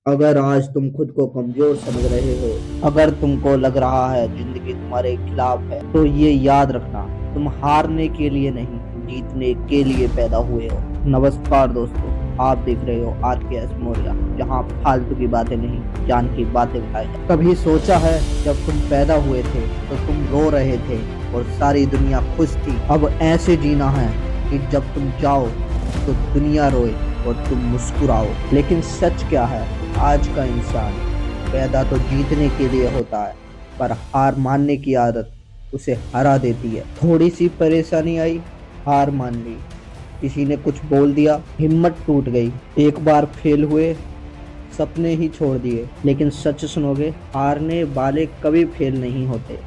अगर आज तुम खुद को कमजोर समझ रहे हो, अगर तुमको लग रहा है जिंदगी तुम्हारे खिलाफ है, तो ये याद रखना, तुम हारने के लिए नहीं, जीतने के लिए पैदा हुए हो। नमस्कार दोस्तों, आप देख रहे हो RKS मौर्या, जहाँ फालतू की बातें नहीं, जान की बातें बताई जाए। कभी सोचा है जब तुम पैदा हुए थे तो तुम रो रहे थे और सारी दुनिया खुश थी। अब ऐसे जीना है कि जब तुम जाओ तो दुनिया रोए और तुम मुस्कुराओ। लेकिन सच क्या है, आज का इंसान पैदा तो जीतने के लिए होता है, पर हार मानने की आदत उसे हरा देती है। थोड़ी सी परेशानी आई, हार मान ली। किसी ने कुछ बोल दिया, हिम्मत टूट गई। एक बार फेल हुए, सपने ही छोड़ दिए। लेकिन सच सुनोगे, हारने वाले कभी फेल नहीं होते,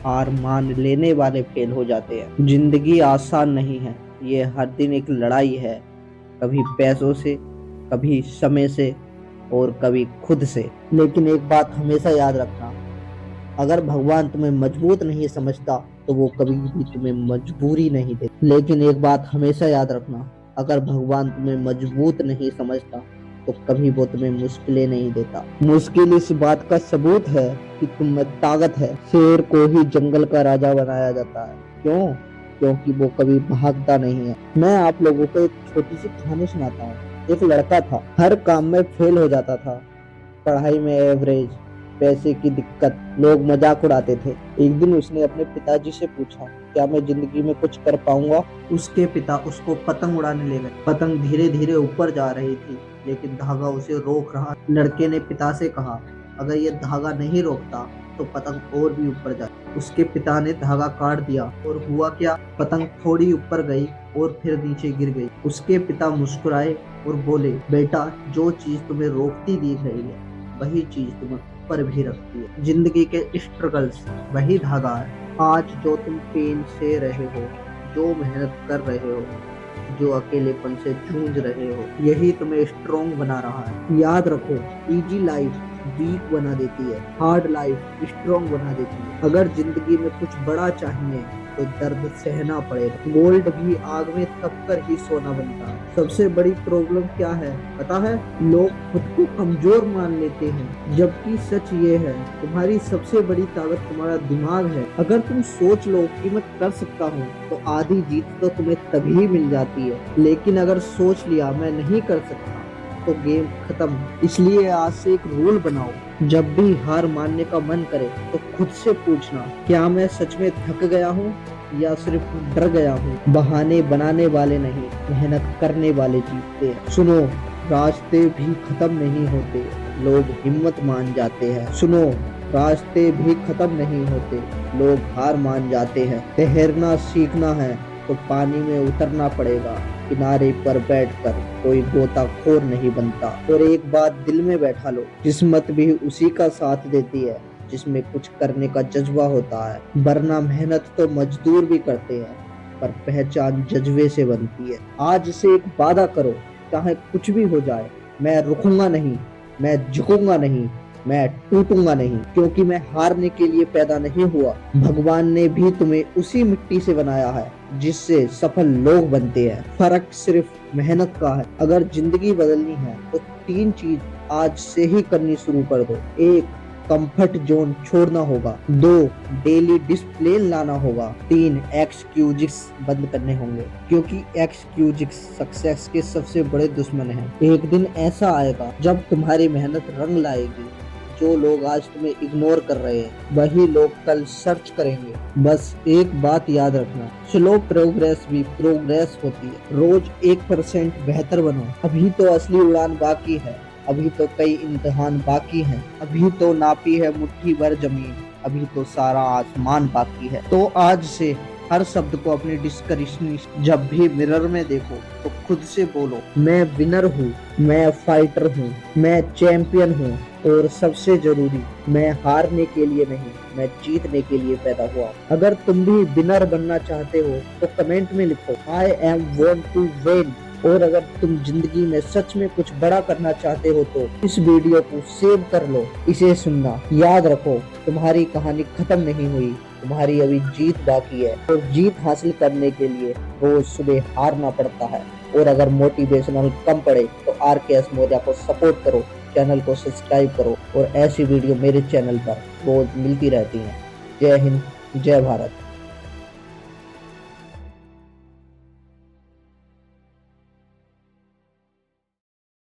हार मान लेने वाले फेल हो जाते हैं। जिंदगी आसान नहीं है, ये हर दिन एक लड़ाई है, कभी पैसों से, कभी समय से और कभी खुद से। लेकिन एक बात हमेशा याद रखना, अगर भगवान तुम्हें मजबूत नहीं समझता तो वो कभी भी तुम्हें मजबूरी नहीं देता। लेकिन एक बात हमेशा याद रखना, अगर भगवान तुम्हें मजबूत नहीं समझता तो कभी वो तुम्हें मुश्किलें नहीं देता। मुश्किल इस बात का सबूत है कि तुम में ताकत है। शेर को ही जंगल का राजा बनाया जाता है। क्यों? क्योंकि वो कभी भागता नहीं है। मैं आप लोगों को एक छोटी सी कहानी सुनाता हूँ। एक लड़का था, हर काम में फेल हो जाता था, पढ़ाई में एवरेज, पैसे की दिक्कत, लोग मजाक उड़ाते थे। एक दिन उसने अपने पिताजी से पूछा, क्या मैं जिंदगी में कुछ कर पाऊंगा? उसके पिता उसको पतंग उड़ाने ले गए। पतंग धीरे धीरे ऊपर जा रही थी, लेकिन धागा उसे रोक रहा। लड़के ने पिता से कहा, अगर ये धागा नहीं रोकता तो पतंग और भी ऊपर जाए। उसके पिता ने धागा काट दिया और हुआ क्या, पतंग थोड़ी ऊपर गई और फिर नीचे गिर गई। उसके पिता मुस्कुराए और बोले, बेटा, जो चीज तुम्हें रोकती दिख रही है वही चीज तुम्हें ऊपर भी रखती है। जिंदगी के स्ट्रगल्स वही धागा है। आज जो तुम पेन से रहे हो, जो मेहनत कर रहे हो, जो अकेलेपन से जूझ रहे हो, यही तुम्हें स्ट्रॉन्ग बना रहा है। याद रखो, इजी लाइफ वीक बना देती है, हार्ड लाइफ स्ट्रॉन्ग बना देती है। अगर जिंदगी में कुछ बड़ा चाहिए तो दर्द सहना पड़ेगा। गोल्ड भी आग में तप कर ही सोना बनता है। सबसे बड़ी प्रॉब्लम क्या है पता है? लोग खुद को कमजोर मान लेते हैं, जबकि सच ये है, तुम्हारी सबसे बड़ी ताकत तुम्हारा दिमाग है। अगर तुम सोच लो कि मैं कर सकता हूँ, तो आधी जीत तो तुम्हें तभी मिल जाती है। लेकिन अगर सोच लिया मैं नहीं कर सकता, तो गेम खत्म। इसलिए आज से एक रूल बनाओ, जब भी हार मानने का मन करे तो खुद से पूछना, क्या मैं सच में थक गया हूँ या सिर्फ डर गया हूँ? बहाने बनाने वाले नहीं, मेहनत करने वाले जीतते हैं। सुनो, रास्ते भी खत्म नहीं होते, लोग हिम्मत मान जाते हैं। सुनो, रास्ते भी खत्म नहीं होते, लोग हार मान जाते हैं। तैरना सीखना है तो पानी में उतरना पड़ेगा, किनारे पर बैठकर कोई गोताखोर नहीं बनता। और एक बात दिल में बैठा लो, किस्मत भी उसी का साथ देती है जिसमें कुछ करने का जज्बा होता है। वरना मेहनत तो मजदूर भी करते हैं, पर पहचान जज्बे से बनती है। आज से एक वादा करो, चाहे कुछ भी हो जाए, मैं रुकूंगा नहीं, मैं झुकूंगा नहीं, मैं टूटूंगा नहीं। क्योंकि मैं हारने के लिए पैदा नहीं हुआ। भगवान ने भी तुम्हें उसी मिट्टी से बनाया है जिससे सफल लोग बनते हैं। फर्क सिर्फ मेहनत का है। अगर जिंदगी बदलनी है तो 3 चीज आज से ही करनी शुरू कर दो। 1, कंफर्ट जोन छोड़ना होगा। 2, डेली डिसिप्लिन लाना होगा। 3, एक्सक्यूजेस बंद करने होंगे, क्योंकि एक्सक्यूजेस सक्सेस के सबसे बड़े दुश्मन हैं। एक दिन ऐसा आएगा जब तुम्हारी मेहनत रंग लाएगी। जो लोग आज तुम्हें इग्नोर कर रहे हैं, वही लोग कल सर्च करेंगे। बस एक बात याद रखना, स्लो प्रोग्रेस भी प्रोग्रेस होती है। रोज 1% बेहतर बनो। अभी तो असली उड़ान बाकी है, अभी तो कई इम्तिहान बाकी हैं, अभी तो नापी है मुट्ठी भर जमीन, अभी तो सारा आसमान बाकी है। तो आज से हर शब्द को अपनी डिस्करिशनी, जब भी मिरर में देखो तो खुद से बोलो, मैं विनर हूँ, मैं फाइटर हूँ, मैं चैंपियन हूँ। और सबसे जरूरी, मैं हारने के लिए नहीं, मैं जीतने के लिए पैदा हुआ। अगर तुम भी विनर बनना चाहते हो तो कमेंट में लिखो, I am want to win. और अगर तुम जिंदगी में सच में कुछ बड़ा करना चाहते हो तो इस वीडियो को सेव कर लो, इसे सुनना। याद रखो, तुम्हारी कहानी खत्म नहीं हुई, तुम्हारी अभी जीत बाकी है। और जीत हासिल करने के लिए रोज सुबह हारना पड़ता है। और अगर मोटिवेशनल कम पड़े तो RKS मौर्या को सपोर्ट करो। चैनल को सब्सक्राइब करो और ऐसी वीडियो मेरे चैनल पर रोज मिलती रहती हैं। जय हिंद, जय भारत।